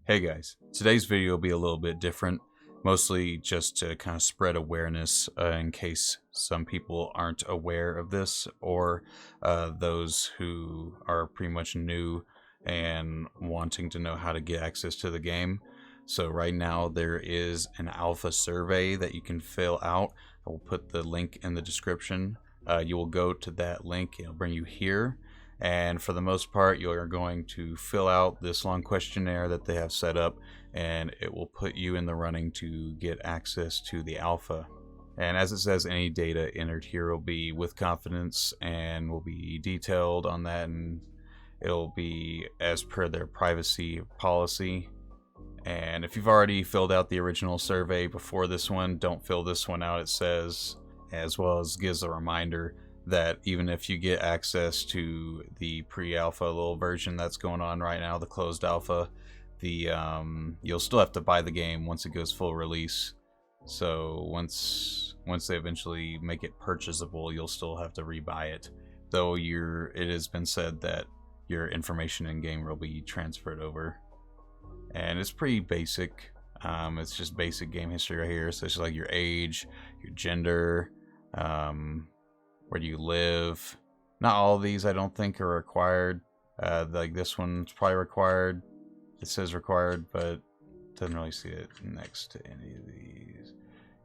Hey guys, today's video will be a little bit different, mostly just to kind of spread awareness in case some people aren't aware of this, or those who are pretty much new and wanting to know how to get access to the game. So right now there is an alpha survey that you can fill out. I will put the link in the description. You will go to that link, it'll bring you here. And for the most part, you are going to fill out this long questionnaire that they have set up, and it will put you in the running to get access to the alpha. And as it says, any data entered here will be with confidence and will be detailed on that, and it'll be as per their privacy policy. And if you've already filled out the original survey before this one, don't fill this one out, it says, as well as gives a reminder that even if you get access to the pre-alpha little version that's going on right now, the closed alpha, you'll still have to buy the game once it goes full release. So once they eventually make it purchasable, you'll still have to rebuy it. Though it has been said that your information in game will be transferred over, and it's pretty basic. It's just basic game history right here. So it's just like your age, your gender, where do you live. Not all of these I don't think are required. Like this one's probably required. It says required, but doesn't really see it next to any of these.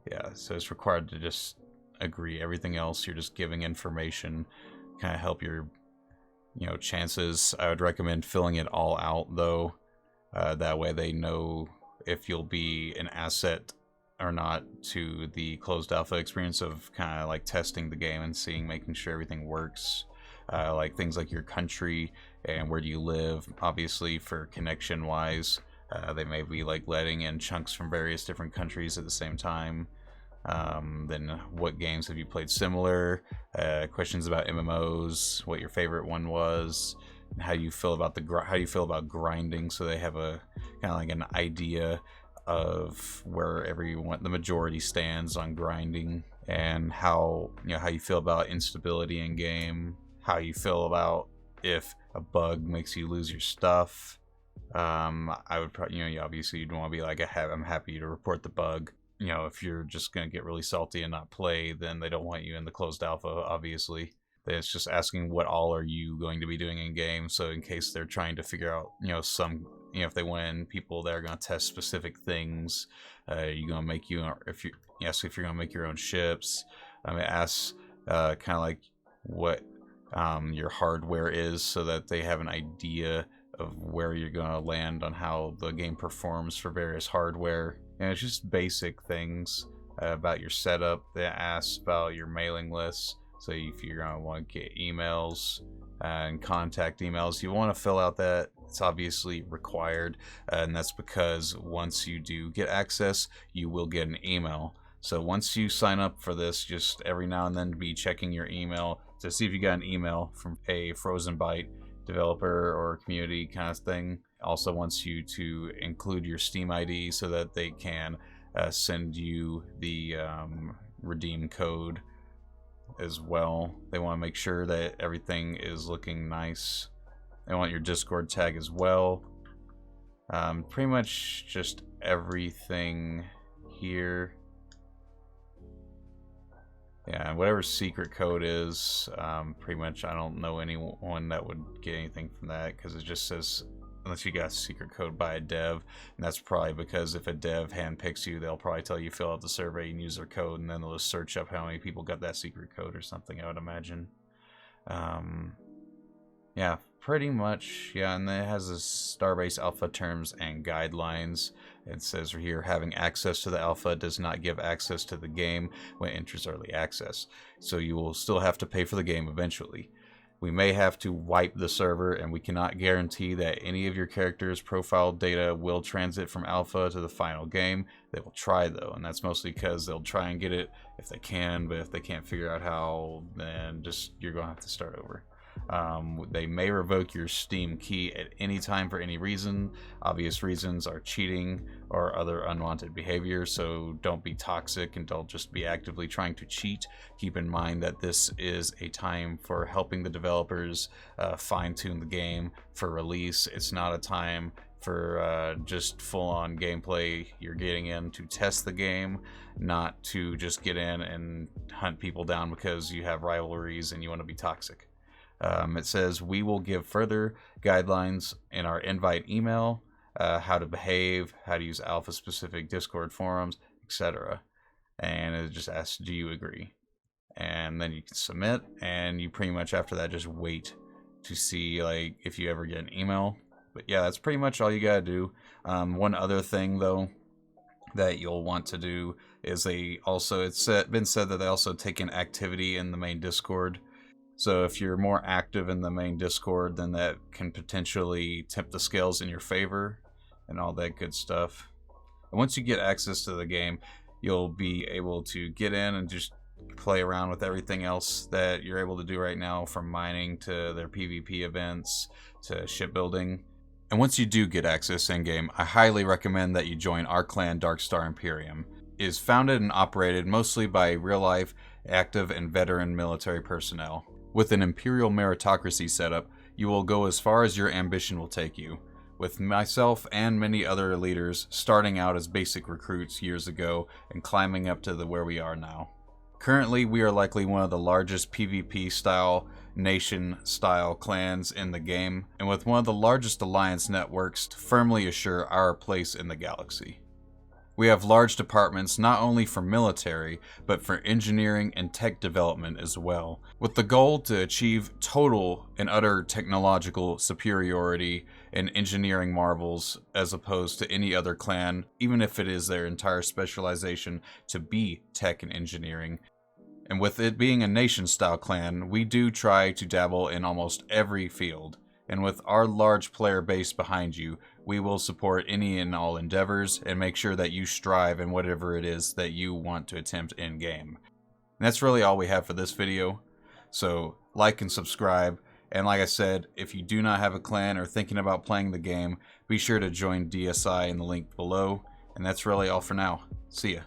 Yeah, so it's required to just agree. Everything else you're just giving information, kind of help your chances. I would recommend filling it all out though. That way they know if you'll be an asset or not to the closed alpha experience of kind of like testing the game and making sure everything works. Like things like your country and where do you live. Obviously for connection wise, they may be like letting in chunks from various different countries at the same time. Then what games have you played similar, questions about MMOs, what your favorite one was, and how you feel about grinding, so they have a kind of like an idea of where the majority stands on grinding, and how you feel about instability in game, how you feel about if a bug makes you lose your stuff. I would probably, obviously you'd want to be like, I'm happy to report the bug. If you're just going to get really salty and not play, then they don't want you in the closed alpha, obviously. It's just asking what all are you going to be doing in game, so in case they're trying to figure out, if they win people that are going to test specific things, you're going to make if you're going to make your own ships. It asks kind of like what your hardware is, so that they have an idea of where you're going to land on how the game performs for various hardware. And it's just basic things about your setup. They ask about your mailing lists. So if you're going to want to get emails and contact emails, you want to fill out that. It's obviously required, and that's because once you do get access, you will get an email. So once you sign up for this, just every now and then be checking your email to see if you got an email from a Frozen Byte developer or community kind of thing. Also wants you to include your Steam ID so that they can send you the redeem code as well. They want to make sure that everything is looking nice. They want your Discord tag as well. Pretty much just everything here. Yeah, whatever secret code is, pretty much I don't know anyone that would get anything from that, because it just says unless you got a secret code by a dev, and that's probably because if a dev handpicks you, they'll probably tell you fill out the survey and use their code, and then they'll just search up how many people got that secret code or something, I would imagine. Yeah, pretty much. Yeah, and then it has this Starbase alpha terms and guidelines. It says right here, having access to the alpha does not give access to the game when it enters early access. So you will still have to pay for the game eventually. We may have to wipe the server, and we cannot guarantee that any of your character's profile data will transit from alpha to the final game. They will try though, and that's mostly because they'll try and get it if they can, but if they can't figure out how, then you're going to have to start over. They may revoke your Steam key at any time for any reason. Obvious reasons are cheating or other unwanted behavior, so don't be toxic and don't just be actively trying to cheat. Keep in mind that this is a time for helping the developers fine-tune the game for release. It's not a time for just full-on gameplay. You're getting in to test the game, not to just get in and hunt people down because you have rivalries and you want to be toxic. It says, we will give further guidelines in our invite email, how to behave, how to use alpha-specific Discord forums, etc. And it just asks, do you agree? And then you can submit, and you pretty much after that just wait to see like if you ever get an email. But yeah, that's pretty much all you gotta do. One other thing though that you'll want to do is it's been said that they also take an activity in the main Discord. So if you're more active in the main Discord, then that can potentially tip the scales in your favor and all that good stuff. And once you get access to the game, you'll be able to get in and just play around with everything else that you're able to do right now, from mining to their PvP events to shipbuilding. And once you do get access in-game, I highly recommend that you join our clan, Darkstar Imperium. It is founded and operated mostly by real-life, active, and veteran military personnel. With an Imperial meritocracy setup, you will go as far as your ambition will take you, with myself and many other leaders starting out as basic recruits years ago and climbing up to where we are now. Currently, we are likely one of the largest PvP-style, nation-style clans in the game, and with one of the largest alliance networks to firmly assure our place in the galaxy. We have large departments not only for military, but for engineering and tech development as well, with the goal to achieve total and utter technological superiority and engineering marvels as opposed to any other clan, even if it is their entire specialization to be tech and engineering. And with it being a nation-style clan, we do try to dabble in almost every field. And with our large player base behind you, we will support any and all endeavors and make sure that you strive in whatever it is that you want to attempt in-game. And that's really all we have for this video. So like and subscribe. And like I said, if you do not have a clan or thinking about playing the game, be sure to join DSI in the link below. And that's really all for now. See ya.